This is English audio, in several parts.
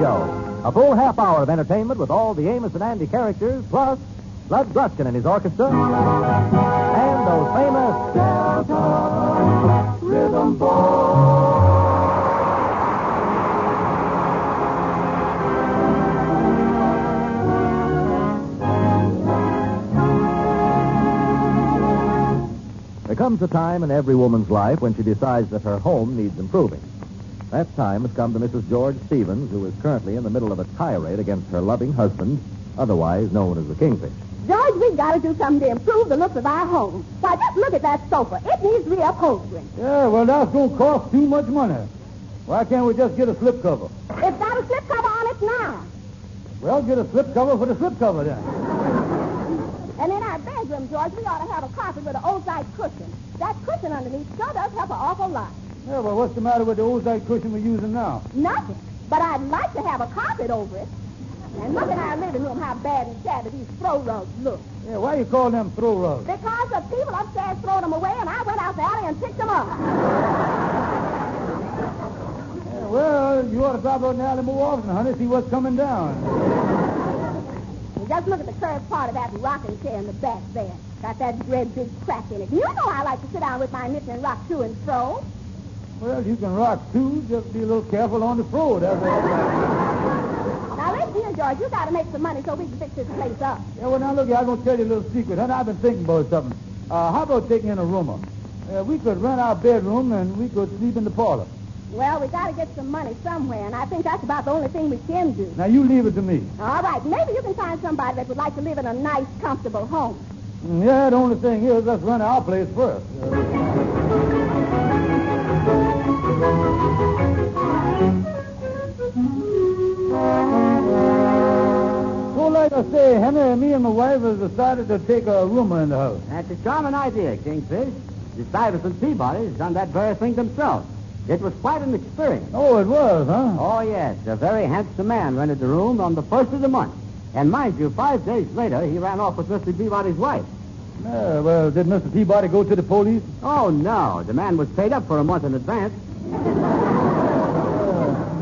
Show. A full half hour of entertainment with all the Amos and Andy characters, plus Bud Gosden and his orchestra, and those famous Delta Rhythm Boys. There comes a time in every woman's life when she decides that her home needs improving. That time has come to Mrs. George Stevens, who is currently in the middle of a tirade against her loving husband, otherwise known as the Kingfish. George, we've got to do something to improve the looks of our home. Why, just look at that sofa. It needs reupholstering. Yeah, well, that's going to cost too much money. Why can't we just get a slipcover? It's got a slipcover on it now. Well, get a slipcover for the slipcover, then. And in our bedroom, George, we ought to have a carpet with an old-side cushion. That cushion underneath sure does help an awful lot. Yeah, well, what's the matter with the old-side cushion we're using now? Nothing. But I'd like to have a carpet over it. And look at our living room, how bad and shabby these throw rugs look. Yeah, why you call them throw rugs? Because the people upstairs throw them away, and I went out the alley and picked them up. Yeah, well, you ought to drop out in the alley more often, honey, see what's coming down. And just look at the curved part of that rocking chair in the back there. Got that great big crack in it. You know I like to sit down with my knitting and rock to and fro. Well, you can rock, too. Just be a little careful on the floor, that's all. Now, listen here, George. You got to make some money so we can fix this place up. Yeah, well, now, look here. I'm going to tell you a little secret, honey. I've been thinking about something. How about taking in a roomer? We could rent our bedroom, and we could sleep in the parlor. Well, we got to get some money somewhere, and I think that's about the only thing we can do. Now, you leave it to me. All right. Maybe you can find somebody that would like to live in a nice, comfortable home. Yeah, the only thing is, let's rent our place first. So, like I say, Henry, me and my wife have decided to take a roomer in the house. That's a charming idea, Kingfish. The Stuyvesant Peabody's done that very thing themselves. It was quite an experience. Oh, it was, huh? Oh, yes. A very handsome man rented the room on the first of the month. And mind you, 5 days later, he ran off with Mr. Peabody's wife. Yeah, well, did Mr. Peabody go to the police? Oh, no. The man was paid up for a month in advance.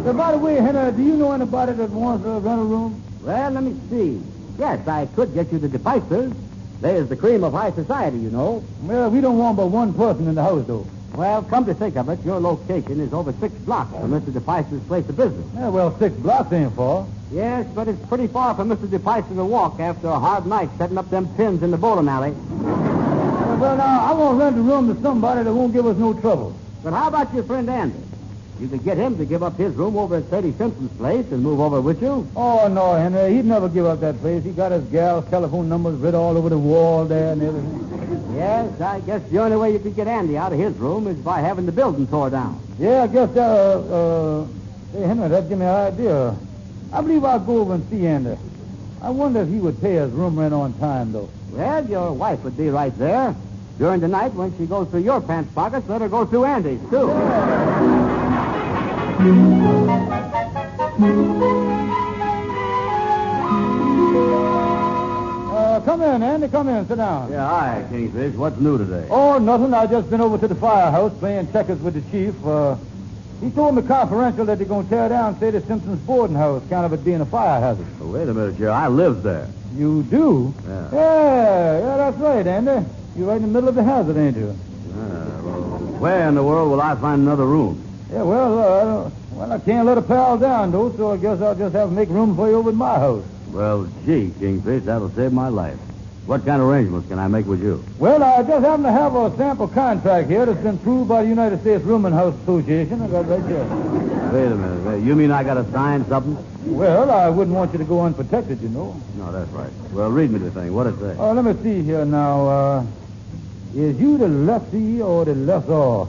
By the way, Henry, do you know anybody that wants to rent a room? Well, let me see. Yes, I could get you the DePipesters. There's the cream of high society, you know. Well, we don't want but one person in the house, though. Well, come to think of it, your location is over 6 blocks from Mr. DePice's place of business. Yeah, well, 6 blocks ain't far. Yes, but it's pretty far for Mr. DePice to walk after a hard night setting up them pins in the bowling alley. Well, now, I want to rent a room to somebody that won't give us no trouble. But how about your friend Andy? You could get him to give up his room over at Sadie Simpson's place and move over with you. Oh, no, Henry. He'd never give up that place. He got his gal's telephone numbers written all over the wall there and everything. Yes, I guess the only way you could get Andy out of his room is by having the building tore down. Yeah, I guess, hey, Henry, that give me an idea. I believe I'll go over and see Andy. I wonder if he would pay his room rent on time, though. Well, your wife would be right there. During the night, when she goes through your pants pockets, let her go through Andy's, too. Yeah. Come in, Andy. Come in. Sit down. Yeah, hi, Kingfish. What's new today? Oh, nothing. I just been over to the firehouse playing checkers with the chief. He told me confidential that they're going to tear down Sadie Simpson's boarding house, kind of it being a fire hazard. Oh, wait a minute, Joe. I live there. You do? Yeah. Yeah, that's right, Andy. You're right in the middle of the hazard, ain't you? Well, where in the world will I find another room? Yeah, well, I can't let a pal down, though, so I guess I'll just have to make room for you over at my house. Well, gee, Kingfish, that'll save my life. What kind of arrangements can I make with you? Well, I just happen to have a sample contract here that's been approved by the United States Rooming House Association. I got it right here. Wait a minute. You mean I got to sign something? Well, I wouldn't want you to go unprotected, you know. No, that's right. Well, read me the thing. What'd it say? Oh, let me see here now. Is you the lessee or the lessor? Oh,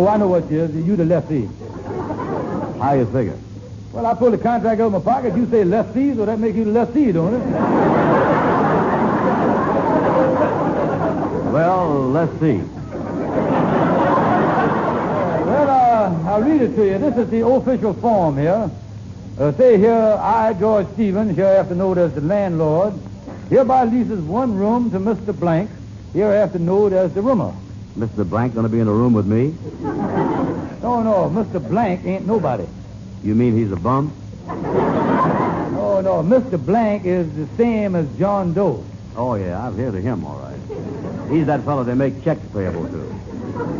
I know what you is. You the lessee. How you figure? Well, I pull the contract out of my pocket. You say lessee, so that makes you the lessee, don't it? Well, let's see. Well, I'll read it to you. This is the official form here. Say here, I, George Stevens, hereafter known as the landlord, hereby leases one room to Mr. Blank, hereafter known as the roomer. Mr. Blank going to be in a room with me? No, Mr. Blank ain't nobody. You mean he's a bum? Oh, no, Mr. Blank is the same as John Doe. Oh, yeah, I've heard of him, all right. He's that fellow they make checks payable to.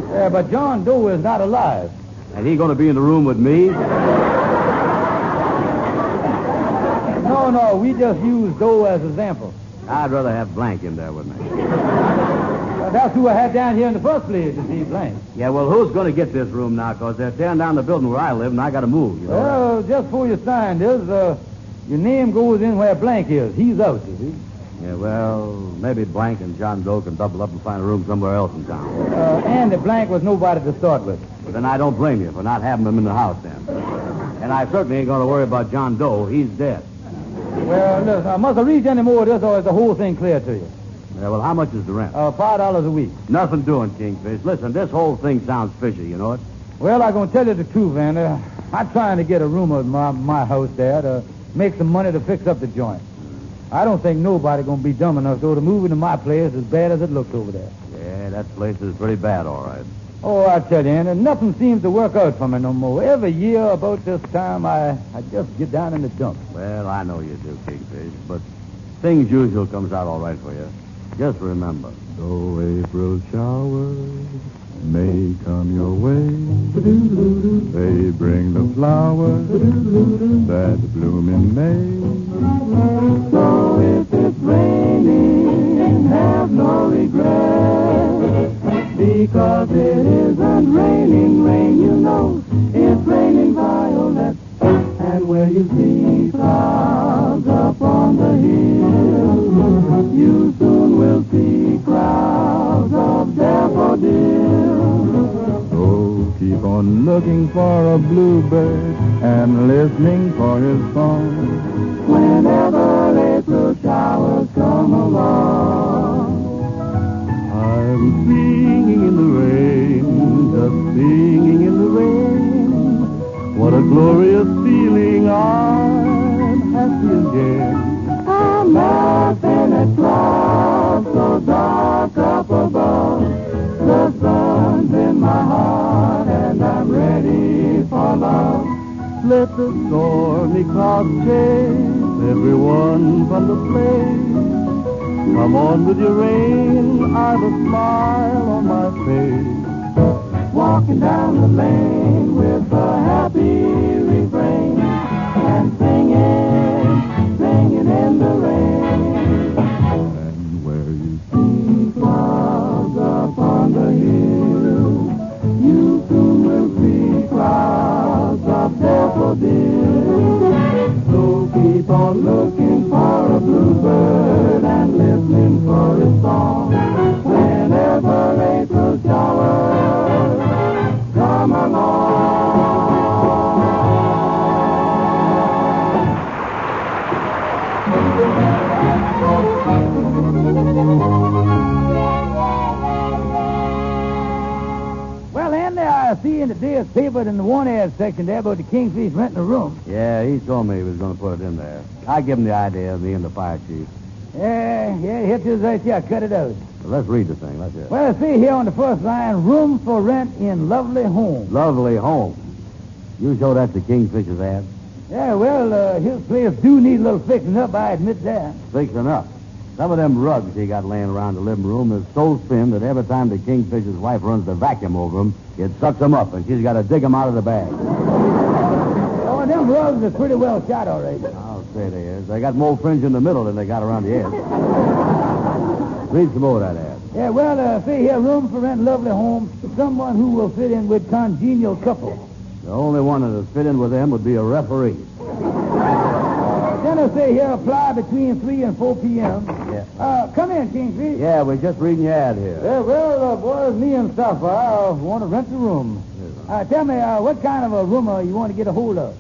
Yeah, but John Doe is not alive. And he going to be in the room with me? No, we just use Doe as an example. I'd rather have Blank in there with me. That's who I had down here in the first place, to see Blank. Yeah, well, who's going to get this room now? Because they're tearing down the building where I live, and I got to move, you know. Well, just before you sign this, your name goes in where Blank is. He's out, you see. Yeah, well, maybe Blank and John Doe can double up and find a room somewhere else in town. Andy Blank was nobody to start with. But then I don't blame you for not having him in the house then. And I certainly ain't going to worry about John Doe. He's dead. Well, listen, must I read any more of this, or is the whole thing clear to you? Yeah, well, how much is the rent? $5 a week. Nothing doing, Kingfish. Listen, this whole thing sounds fishy, you know it? Well, I'm going to tell you the truth, Andy. I'm trying to get a room at my house there to make some money to fix up the joint. I don't think nobody going to be dumb enough, though, to move into my place as bad as it looks over there. Yeah, that place is pretty bad, all right. Oh, I tell you, Andy, nothing seems to work out for me no more. Every year about this time, I just get down in the dumps. Well, I know you do, Kingfish, but things usual comes out all right for you. Just remember. Though April showers may come your way, they bring the flowers that bloom in May. So if it's raining, have no regret, because it isn't raining rain, you know, it's raining violets. And where you see clouds up on the hill, you soon will see crowds of daffodils. So keep on looking for a bluebird and listening for his song whenever April showers come along. I'm singing in the rain, just singing in the rain. What a glorious feeling, I'm happy again. I'm laughing at clouds so dark up above. The sun's in my heart and I'm ready for love. Let the stormy clouds chase everyone from the place. Come on with your rain, I've a smile on my face. Walking down the lane with a happy refrain and singing in the rain. And where you see clouds up on the hill, you soon will see clouds of daffodils. So keep on looking for a bluebird and listening for his song whenever April showers come along. Well, Andy, I see in today's paper in the one ad section there about the Kingfish renting a room. Yeah, he told me he was going to put it in there. I give him the idea of being the fire chief. Yeah, hit this right here. Cut it out. Well, let's read the thing. Let's hear it. Well, see here on the first line, room for rent in lovely home. Lovely home. You show that to Kingfish's ad? Yeah, well, his place do need a little fixing up, I admit that. Fixing up. Some of them rugs he got laying around the living room is so thin that every time the Kingfish's wife runs the vacuum over them, it sucks them up, and she's got to dig them out of the bag. Oh, them rugs are pretty well shot, all right. I'll say they is. They got more fringe in the middle than they got around the edge. Read some more of that ad. Yeah, well, see here, room for rent, lovely home, someone who will fit in with congenial couple. The only one that would fit in with them would be a referee. Then I say here, apply between 3 and 4 p.m. Yeah. Come in, Kingfish. Yeah, we're just reading your ad here. Yeah, well, boys, me and stuff, I want to rent a room. Tell me, what kind of a room you want to get a hold of?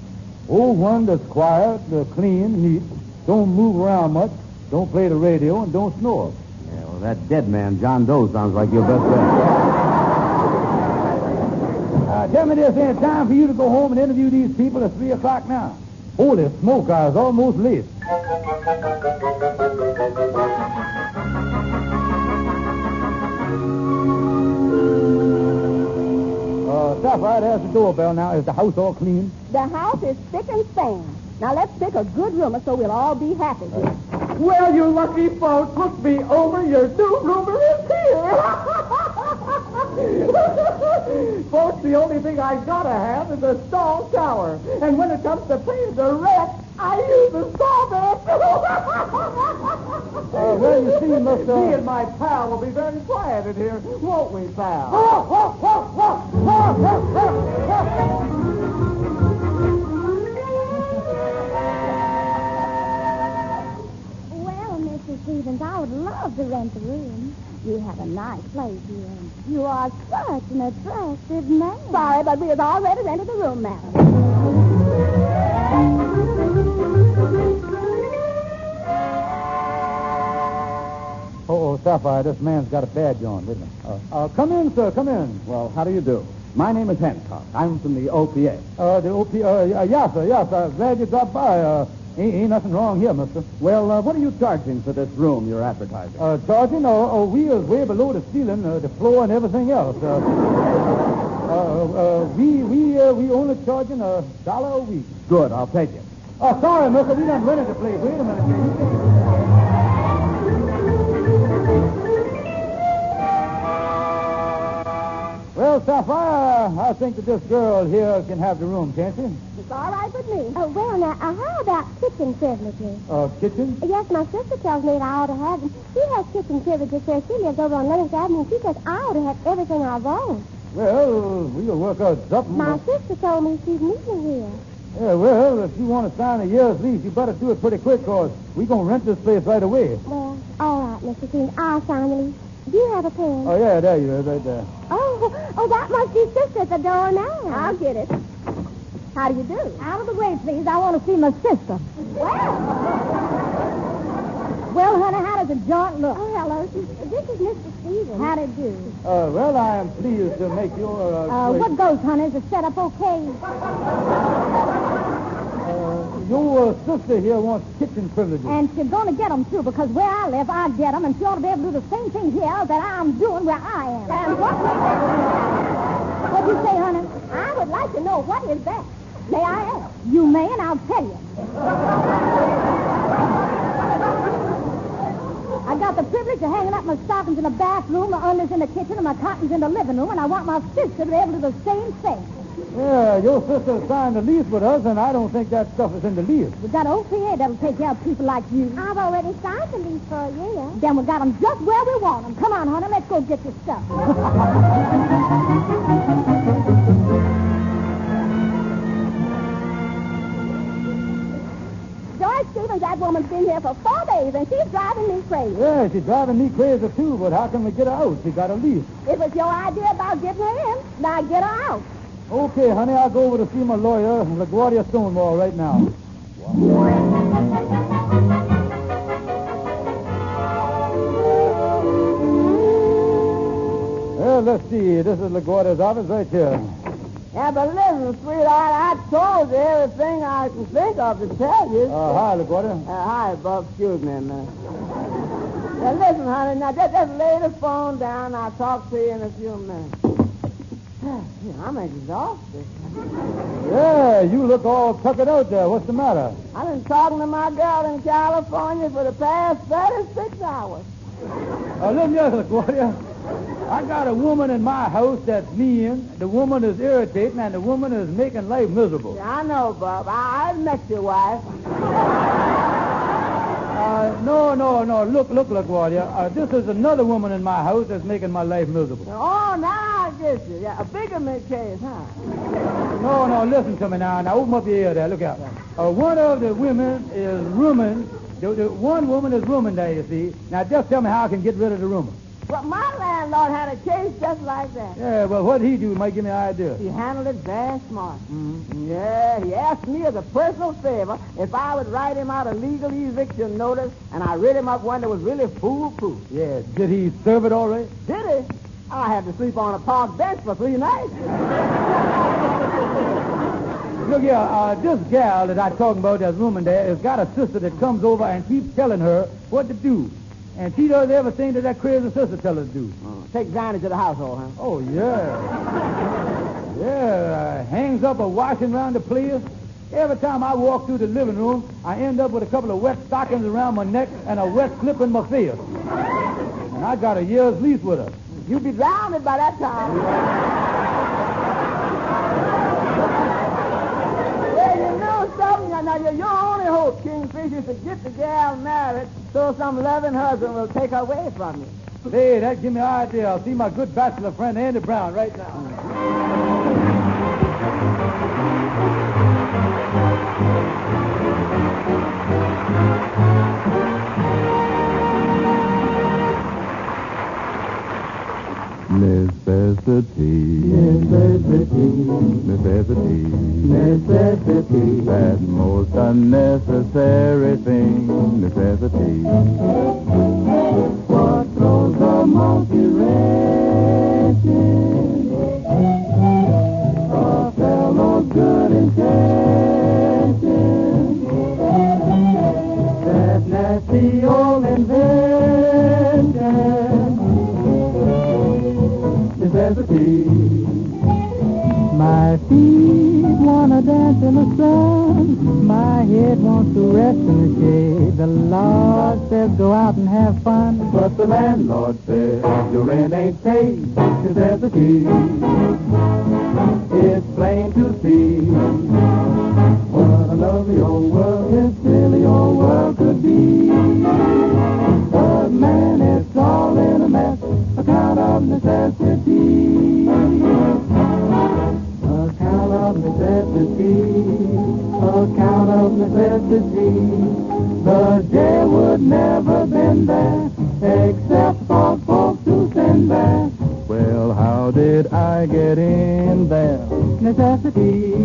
Oh, one that's quiet, clean, neat, don't move around much, don't play the radio, and don't snore. Yeah, well, that dead man, John Doe, sounds like your best friend. Tell me this, ain't time for you to go home and interview these people at 3 o'clock now. Holy smoke, I was almost late. Sapphire, there's the doorbell now. Is the house all clean? The house is spick and span. Now, let's pick a good roomer so we'll all be happy here. Well, you lucky folks, look me over. Your new roomer is here. Folks, the only thing I gotta have is a stall shower. And when it comes to paying the rent, I use the sawdust. Well, you see, Mr. Me and my pal will be very quiet in here, won't we, pal? Well, Mr. Stevens, I would love to rent a room. You have a nice place here. You are such an attractive man. Sorry, but we have already rented a room, madam. Oh, Sapphire, this man's got a badge on, didn't he? Come in, sir, come in. Well, how do you do? My name is Hancock. I'm from the OPA. The OPA, yes, sir. Glad you dropped by. Ain't nothing wrong here, mister. Well, what are you charging for this room you're advertising? Charging? We is way below the ceiling, the floor, and everything else. We only charging $1 a week. Good, I'll take it. Sorry, mister, we done rented the place. Wait a minute. Well, Sapphire, I think that this girl here can have the room, can't she? It's all right with me. Oh, well, now, how about kitchen privileges? Kitchen? Yes, my sister tells me that I ought to have them. She has kitchen privileges where she lives over on Lennox Avenue, and she says I ought to have everything I want. Well, we'll work out something. My sister told me she's moving here. Yeah, well, if you want to sign a year's lease, you better do it pretty quick, because we're going to rent this place right away. Well, all right, Mr. Stevens, I'll sign the lease. Do you have a pen? Oh, yeah, there you are, right there. Oh, that must be sister at the door now. I'll get it. How do you do? Out of the way, please. I want to see my sister. Well, honey, how does the joint look? Oh, hello. This is Mr. Stevens. How'd it do? Well, I am pleased to make your... What goes, honey? Is the setup okay? Your sister here wants kitchen privileges. And she's going to get them, too, because where I live, I get them, and she ought to be able to do the same thing here that I'm doing where I am. And what? What'd you say, honey? I would like to know what is that. May I ask? You may, and I'll tell you. I got the privilege of hanging up my stockings in the bathroom, my unders in the kitchen, and my cottons in the living room, and I want my sister to be able to do the same thing. Yeah, your sister signed a lease with us, and I don't think that stuff is in the lease. We got OPA that'll take care of people like you. I've already signed the lease for a year. Then we got them just where we want them. Come on, honey, let's go get your stuff. George Stevens, that woman's been here for 4 days, and she's driving me crazy. Yeah, she's driving me crazy, too, but how can we get her out? She got a lease. It was your idea about getting her in. Now get her out. Okay, honey, I'll go over to see my lawyer, LaGuardia Stonewall, right now. Well, let's see. This is LaGuardia's office right here. Yeah, but listen, sweetheart, I told you everything I can think of to tell you. Hi, LaGuardia. Hi, Bob. Excuse me, man. Now, listen, honey, now just lay the phone down. I'll talk to you in a few minutes. I'm exhausted. Yeah, you look all tuckered out there. What's the matter? I've been talking to my girl in California for the past 36 hours. Listen here, LaGuardia. I got a woman in my house that's mean, the woman is irritating, and the woman is making life miserable. Yeah, I know, Bob. I've met your wife. No. Look, LaGuardia. This is another woman in my house that's making my life miserable. Oh, now I get you. Yeah, a bigamy case, huh? No, listen to me now. Now, open up your ear there. Look out. One of the women is rooming. The one woman is rooming there, you see. Now, just tell me how I can get rid of the roomer. Well, my landlord had a case just like that. Yeah, well, what he do might give me an idea. He handled it very smart. Mm-hmm. Yeah, he asked me as a personal favor if I would write him out a legal eviction notice, and I read him up one that was really foolproof. Yeah, did he serve it all right? Did he? I had to sleep on a park bench for 3 nights. Look here, this gal that I'm talking about that's rooming there has got a sister that comes over and keeps telling her what to do. And she does everything that crazy sister tells her to do. Take advantage of the household, huh? Oh, yeah. Yeah, hangs up a washing around the place. Every time I walk through the living room, I end up with a couple of wet stockings around my neck and a wet slip in my face. And I got a year's lease with her. You'd be drowned by that time. Well, you know something? Now, your only hope, Kingfish, is to get the gal married so some loving husband will take her away from you. Hey, that give me an idea. I'll see my good bachelor friend, Andrew Brown, right now. Necessity, that most unnecessary thing, necessity. What throws a monkey wrenching? A fellow's good intention. That nasty old invention, necessity. My feet want to dance in the sun. My head wants to rest in the shade. The Lord says go out and have fun. But the landlord says your rent ain't paid. Necessity. It's plain to see what a lovely old world this silly old world could be. But man, it's all in a mess, account of necessity. Account of necessity. The jail would never been there, except for folks who send there. Well, how did I get in there? Necessity.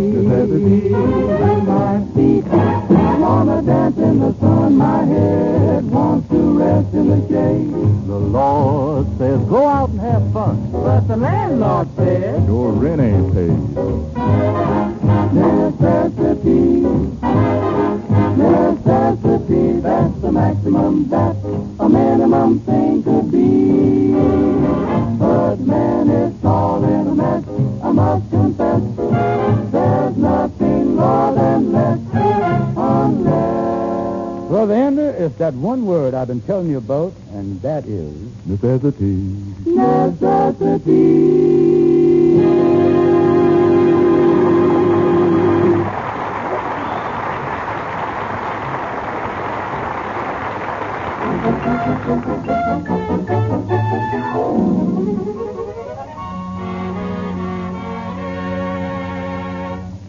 My feet wanna dance in the sun. My head wants to rest in the shade. The Lord says go out and have fun. But the landlord says your rent ain't paid. Necessity, that's the maximum that a minimum thing could be. But man, it's all in a mess, I must confess. There's nothing more than less unless. Brother Andrew, it's that one word I've been telling you about, and that is necessity.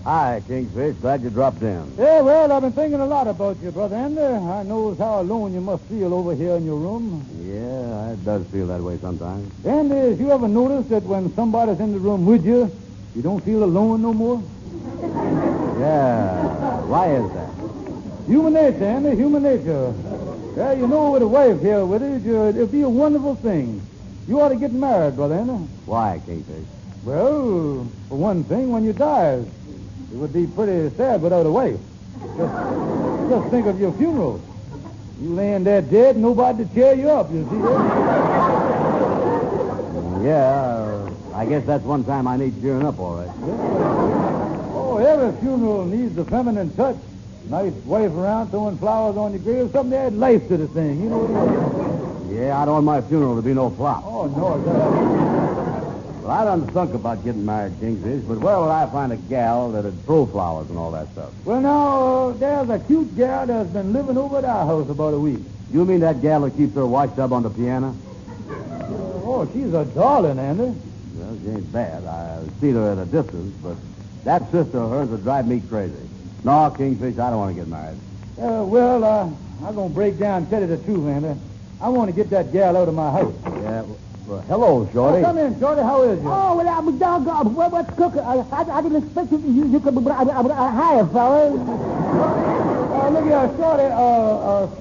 Hi, Kingfish. Glad you dropped in. Yeah, well, I've been thinking a lot about you, Brother Andrew. I knows how alone you must feel over here in your room. Yeah, it does feel that way sometimes. Andy, have you ever noticed that when somebody's in the room with you, you don't feel alone no more? Yeah. Why is that? Human nature, Andy, human nature. Yeah, you know, with a wife here with you, it'd be a wonderful thing. You ought to get married, Brother Andy. Why, Kingfish? Well, for one thing, when you die, it would be pretty sad without a wife. Just think of your funeral. You laying there dead, nobody to cheer you up, you see that? Yeah, I guess that's one time I need cheering up, all right. Yeah. Oh, every funeral needs a feminine touch. Nice wife around throwing flowers on your grave, something to add life to the thing, you know what I mean? Yeah, I don't want my funeral to be no flop. Oh, no. Well, I done thunk about getting married, Kingfish, but where would I find a gal that'd throw flowers and all that stuff? Well, now, there's a cute gal that's been living over at our house about a week. You mean that gal that keeps her wash tub on the piano? Oh, she's a darling, Andy. Well, she ain't bad. I see her at a distance, but that sister of hers would drive me crazy. No, Kingfish, I don't want to get married. I'm going to break down and tell you the truth, Andy. I want to get that gal out of my house. Yeah, well, hello, Shorty. Oh, come in, Shorty. How is you? Oh, well, I'm doggone. What's cooking? I didn't expect you could hire, fella. Look here, Shorty.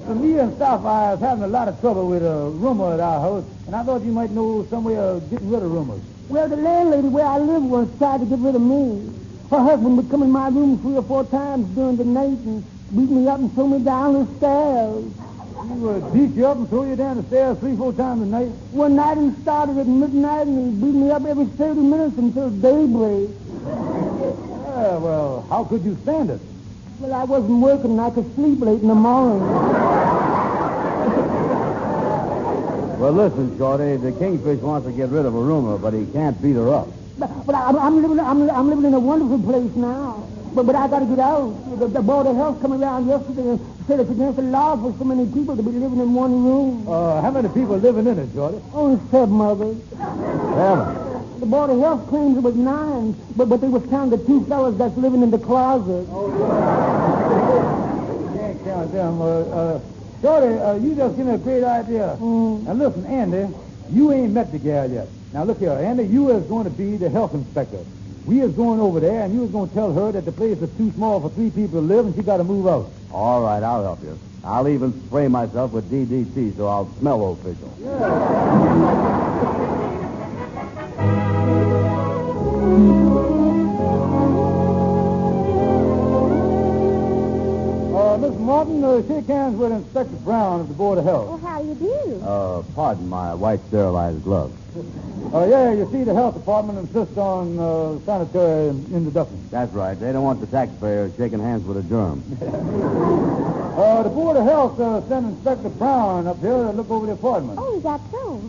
For me and stuff, I was having a lot of trouble with a rumor at our house, and I thought you might know some way of getting rid of rumors. Well, the landlady where I live was trying to get rid of me. Her husband would come in my room 3 or 4 times during the night and beat me up and throw me down the stairs. He would beat you up and throw you down the stairs 3 or 4 times a night? One night he started at midnight and he beat me up every 30 minutes until daybreak. Yeah, well, how could you stand it? Well, I wasn't working and I could sleep late in the morning. Well, listen, Shorty, the Kingfish wants to get rid of a rumor, but he can't beat her up. But I'm living in a wonderful place now. But I got to get out. The Board of Health come around yesterday and said it's against the law for so many people to be living in one room. How many people living in it, Shorty? Only 7 of us. 7? The Board of Health claims it was 9, but they was counting the 2 fellas that's living in the closet. Can't count them. Shorty, you just give me a great idea. Now, listen, Andy, you ain't met the gal yet. Now, look here, Andy, you is going to be the health inspector. We is going over there, and you is going to tell her that the place is too small for 3 people to live, and she got to move out. All right, I'll help you. I'll even spray myself with DDT so I'll smell official. Miss Martin, shake hands with Inspector Brown of the Board of Health. Well, how you do? Pardon my white sterilized gloves. Yeah, you see, the health department insists on sanitary introduction. That's right. They don't want the taxpayers shaking hands with a germ. The Board of Health sent Inspector Brown up here to look over the apartment. Oh, is that so?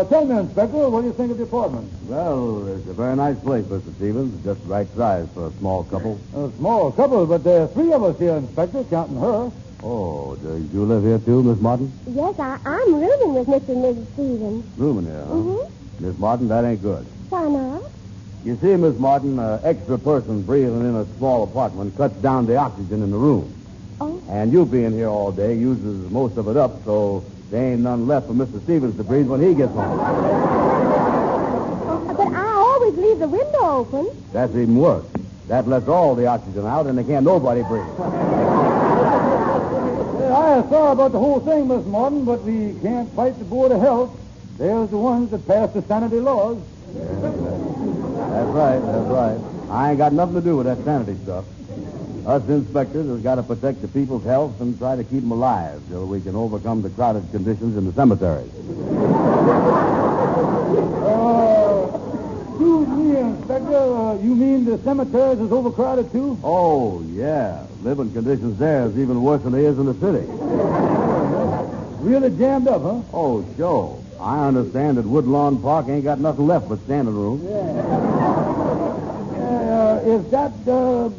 Tell me, Inspector, what do you think of the apartment? Well, it's a very nice place, Mr. Stevens. Just the right size for a small couple. A small couple, but there are 3 of us here, Inspector, counting her. Oh, do you live here too, Miss Martin? Yes, I'm rooming with Mr. and Mrs. Stevens. Rooming here, huh? Mm-hmm. Miss Martin, that ain't good. Why not? You see, Miss Martin, an extra person breathing in a small apartment cuts down the oxygen in the room. Oh. And you being here all day uses most of it up, so there ain't none left for Mr. Stevens to breathe when he gets home. But I always leave the window open. That's even worse. That lets all the oxygen out, and they can't nobody breathe. I am sorry about the whole thing, Miss Martin, but we can't fight the Board of Health. They're the ones that pass the sanity laws. Yeah, that's right. I ain't got nothing to do with that sanity stuff. Us inspectors has got to protect the people's health and try to keep them alive till we can overcome the crowded conditions in the cemeteries. Excuse me, Inspector. You mean the cemeteries is overcrowded, too? Oh, yeah. Living conditions there is even worse than they is in the city. Really jammed up, huh? Oh, sure. I understand that Woodlawn Park ain't got nothing left but standing room. Is that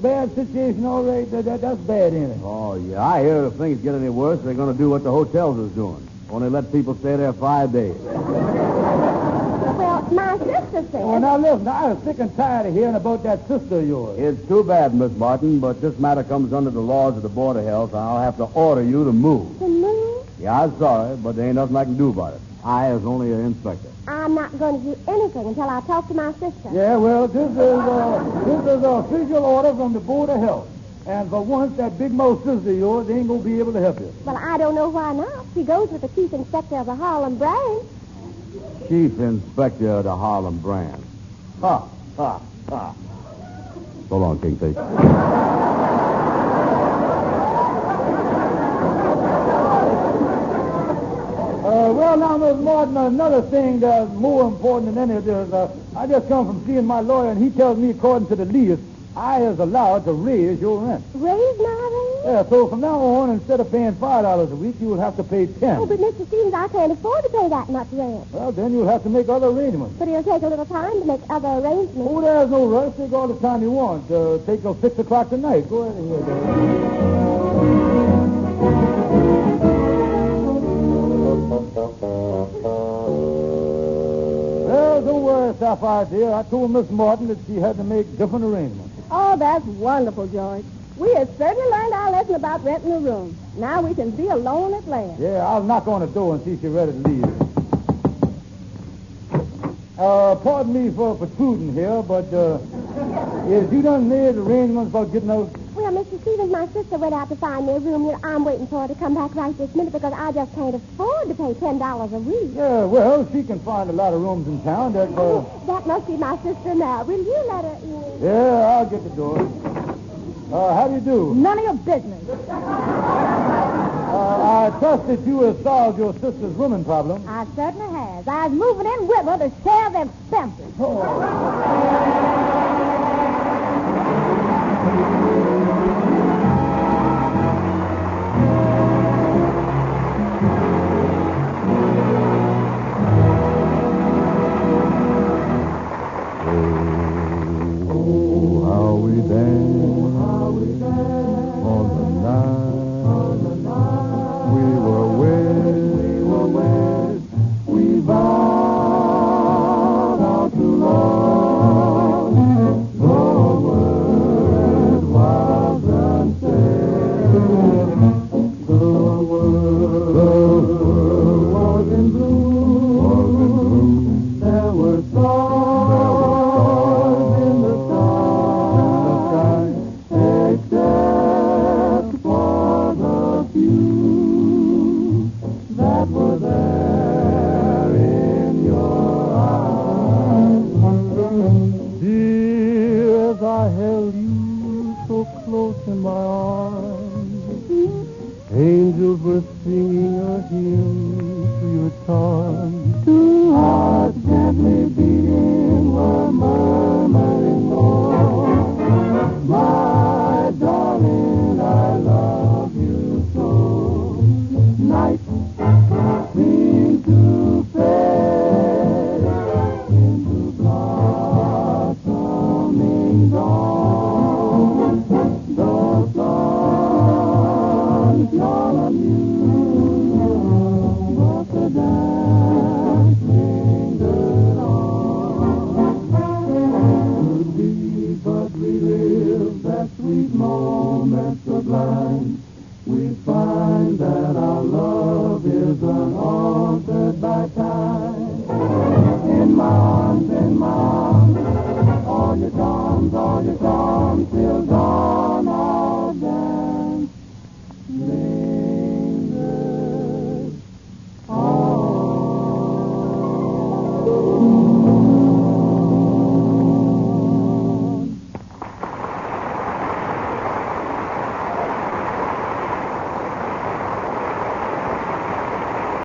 bad situation all right? That's bad, ain't it? Oh, yeah. I hear if things get any worse, they're going to do what the hotels is doing. Only let people stay there 5 days. Well, my sister said... Well, now, listen, I was sick and tired of hearing about that sister of yours. It's too bad, Miss Martin, but this matter comes under the laws of the Board of Health, and I'll have to order you to move. To move? Yeah, I'm sorry, but there ain't nothing I can do about it. I is only an inspector. I'm not going to do anything until I talk to my sister. Yeah, well, this is an official order from the Board of Health. And for once, that big-mouth sister of yours ain't going to be able to help you. Well, I don't know why not. She goes with the chief inspector of the Harlem branch. Chief Inspector of the Harlem branch. Ha, ha, ha. So long, Kingfish. Well, now, Miss Martin, another thing that's more important than any of this, I just come from seeing my lawyer, and he tells me, according to the lease, I is allowed to raise your rent. Raise my rent? Yeah, so from now on, instead of paying $5 a week, you will have to pay $10. Oh, but Mr. Stevens, I can't afford to pay that much rent. Well, then you'll have to make other arrangements. But it'll take a little time to make other arrangements. Oh, there's no rush. Take all the time you want. Take till 6 o'clock tonight. Go ahead and hear that. Well, don't worry, Sapphire, dear. I told Miss Martin that she had to make different arrangements. Oh, that's wonderful, George. We have certainly learned our lesson about renting a room. Now we can be alone at last. Yeah, I'll knock on the door and see if she's ready to leave. Pardon me for protruding here, but is you done made arrangements about getting out? Well, Mr. Stevens, my sister went out to find me a room. I'm waiting for her to come back right this minute because I just can't afford to pay $10 a week. Yeah, well, she can find a lot of rooms in town that... That must be my sister now. Will you let her in? Yeah, I'll get the door. How do you do? None of your business. I trust that you have solved your sister's rooming problem. I certainly has. I was moving in with her to share the expenses. in my arms.